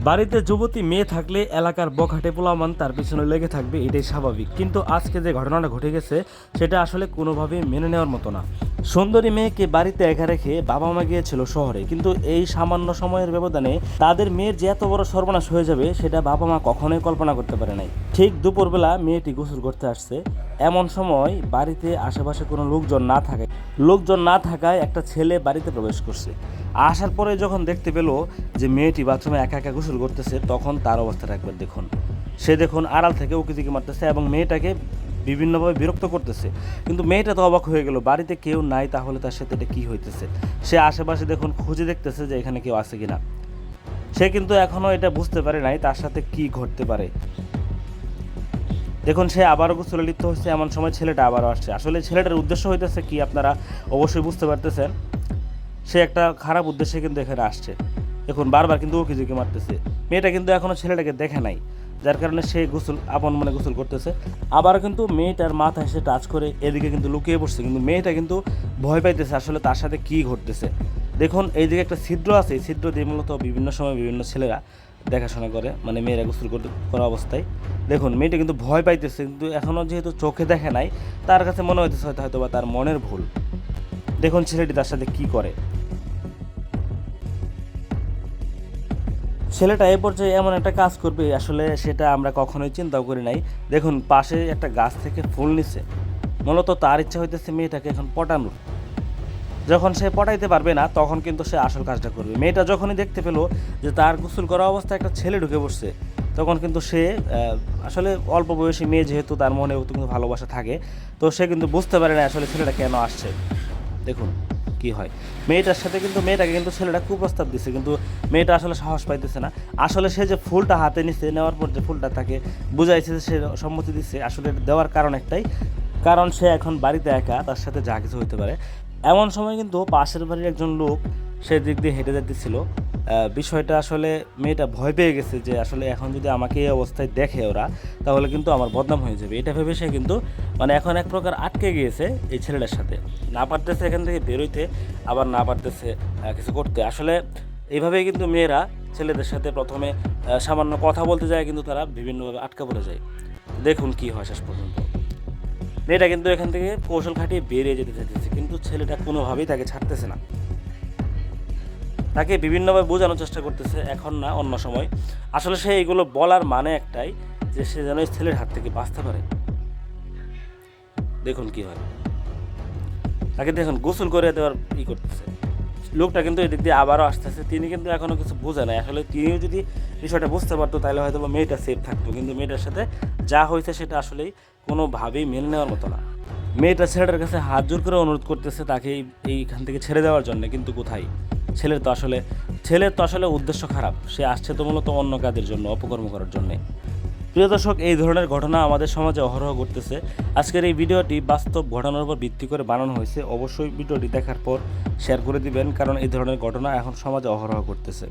বাড়িতে যুবতী মেয়ে থাকলে এলাকার বখাটে পোলামান তার পিছনে লেগে থাকবে, এটাই স্বাভাবিক। কিন্তু আজকে যে ঘটনাটা ঘটে গেছে সেটা আসলে কোনোভাবেই মেনে নেওয়ার মতো না। সুন্দরী মেয়েকে বাড়িতে একা রেখে বাবা মা গিয়েছিল শহরে, কিন্তু এই সামান্য সময়ের ব্যবধানে তাদের মেয়ের যে এত বড় সর্বনাশ হয়ে যাবে সেটা বাবা মা কখনোই কল্পনা করতে পারে নাই। ঠিক দুপুরবেলা মেয়েটি গোসল করতে আসছে, এমন সময় বাড়িতে আশেপাশে কোনো লোকজন না থাকায় একটা ছেলে বাড়িতে প্রবেশ করছে। আসার পরে যখন দেখতে পেল যে মেয়েটি বাথরুমে একা একা গোসল করতেছে, তখন তার অবস্থাটা একবার দেখুন। সে দেখুন আড়াল থেকে উকিঝুঁকি মারতেছে এবং মেয়েটাকে বিভিন্নভাবে বিরক্ত করতেছে। কিন্তু মেয়েটা তো অবাক হয়ে গেল, বাড়িতে কেউ নাই, তাহলে তার সাথে এটা কী হইতেছে। সে আশেপাশে দেখুন খুঁজে দেখতেছে যে এখানে কেউ আছে কিনা। সে কিন্তু এখনও এটা বুঝতে পারে নাই তার সাথে কি ঘটতে পারে। দেখুন সে আবারও গোসলে লিপ্ত হচ্ছে, এমন সময় ছেলেটা আবারও আসছে। আসলে ছেলেটার উদ্দেশ্য হইতেছে কি আপনারা অবশ্যই বুঝতে পারতেছেন। সে একটা খারাপ উদ্দেশ্যে কিন্তু এখানে আসছে। দেখুন বারবার কিন্তু উকিঝুঁকি মারতেছে। মেয়েটা কিন্তু এখনও ছেলেটাকে দেখে নাই, যার কারণে সে গোসল আপন মনে গোসল করতেছে। আবার কিন্তু মেয়েটার মাথায় সে টাচ করে এদিকে কিন্তু লুকিয়ে পড়ছে, কিন্তু মেয়েটা কিন্তু ভয় পাইতেছে আসলে তার সাথে কী ঘটতেছে। দেখুন এইদিকে একটা ছিদ্র আছে, এই ছিদ্র দিয়ে মূলত বিভিন্ন সময় বিভিন্ন ছেলেরা দেখাশোনা করে, মানে মেয়েরা গোসল করা অবস্থায়। দেখুন মেয়েটা কিন্তু ভয় পাইতেছে, কিন্তু এখনও যেহেতু চোখে দেখে নাই, তার কাছে মনে হইতেছে হয়তো বা তার মনের ভুল। দেখুন ছেলেটি তার সাথে কী করে। ছেলেটা এ পর্যায়ে এমন একটা কাজ করবে আসলে সেটা আমরা কখনোই চিন্তাও করি নাই। দেখুন পাশে একটা গাছ থেকে ফুল নিচ্ছে, মূলত তার ইচ্ছা হইতেছে মেয়েটাকে এখন পটানোর। যখন সে পটাইতে পারবে না তখন কিন্তু সে আসল কাজটা করবে। মেয়েটা যখনই দেখতে পেলো যে তার গোসল করা অবস্থায় একটা ছেলে ঢুকে পড়ছে, তখন কিন্তু সে আসলে অল্প বয়সী মেয়ে, যেহেতু তার মনেও কিন্তু ভালোবাসা থাকে, তো সে কিন্তু বুঝতে পারে না আসলে ছেলেটা কেন আসছে। দেখুন কি হয়, মেয়েটাকে কিন্তু ছেলেটা কুপ্রস্তাব দিচ্ছে, কিন্তু মেয়েটা আসলে সাহস পাইতেছে না। আসলে সে যে ফুলটা হাতে নিচ্ছে, নেওয়ার পর যে ফুলটা তাকে বুঝাইছে যে সে সম্মতি দিচ্ছে, আসলে দেওয়ার কারণ একটাই, কারণ সে এখন বাড়িতে একা, তার সাথে যা কিছু হতে পারে। এমন সময় কিন্তু পাশের বাড়ির একজন লোক সে দিক দিয়ে হেঁটে যেতেছিল। বিষয়টা আসলে মেয়েটা ভয় পেয়ে গেছে যে আসলে এখন যদি আমাকে এই অবস্থায় দেখে ওরা, তাহলে কিন্তু আমার বদনাম হয়ে যাবে। এটা ভেবে সে কিন্তু মানে এখন এক প্রকার আটকে গিয়েছে এই ছেলেটার সাথে, না পারতেছে এখান থেকে বেরোইতে, আবার না পারতেছে কিছু করতে। আসলে এইভাবেই কিন্তু মেয়েরা ছেলেদের সাথে প্রথমে সামান্য কথা বলতে যায়, কিন্তু তারা বিভিন্নভাবে আটকা পড়ে যায়। দেখুন কি হয় শেষ পর্যন্ত। মেয়েটা কিন্তু এখান থেকে কৌশল খাটিয়ে বেরিয়ে যেতে চাইতেছে, কিন্তু ছেলেটা কোনোভাবেই তাকে ছাড়তেছে না। তাকে বিভিন্নভাবে বোঝানোর চেষ্টা করতেছে, এখন না অন্য সময়। আসলে সে এগুলো বলার মানে একটাই, যে সে যেন এই ছেলের হাত থেকে বাঁচতে পারে। দেখুন কি হয়, তাকে দেখুন গোসল করে দেওয়ার করতেছে। লোকটা কিন্তু এদিক দিয়ে আবারও আসতেছে, তিনি কিন্তু এখনও কিছু বোঝে নাই। আসলে তিনিও যদি বিষয়টা বুঝতে পারতো তাহলে হয়তো মেয়েটা সেফ থাকতো, কিন্তু মেয়েটার সাথে যা হয়েছে সেটা আসলেই কোনোভাবেই মেনে নেওয়ার মতো না। মেয়েটা ছেলেটার কাছে হাত জোর করে অনুরোধ করতেছে তাকে এইখান থেকে ছেড়ে দেওয়ার জন্য, কিন্তু কোথায়। ছেলের তো আসলে উদ্দেশ্য খারাপ, সে আসছে তো মূলত অন্য কাজের জন্য, অপকর্ম করার জন্যে। প্রিয় দর্শক, এই ধরনের ঘটনা আমাদের সমাজে অহরহ ঘটতেছে। আজকের এই ভিডিওটি বাস্তব ঘটনার উপর ভিত্তি করে বানানো হয়েছে। অবশ্যই ভিডিওটি দেখার পর শেয়ার করে দিবেন, কারণ এই ধরনের ঘটনা এখন সমাজে অহরহ ঘটতেছে।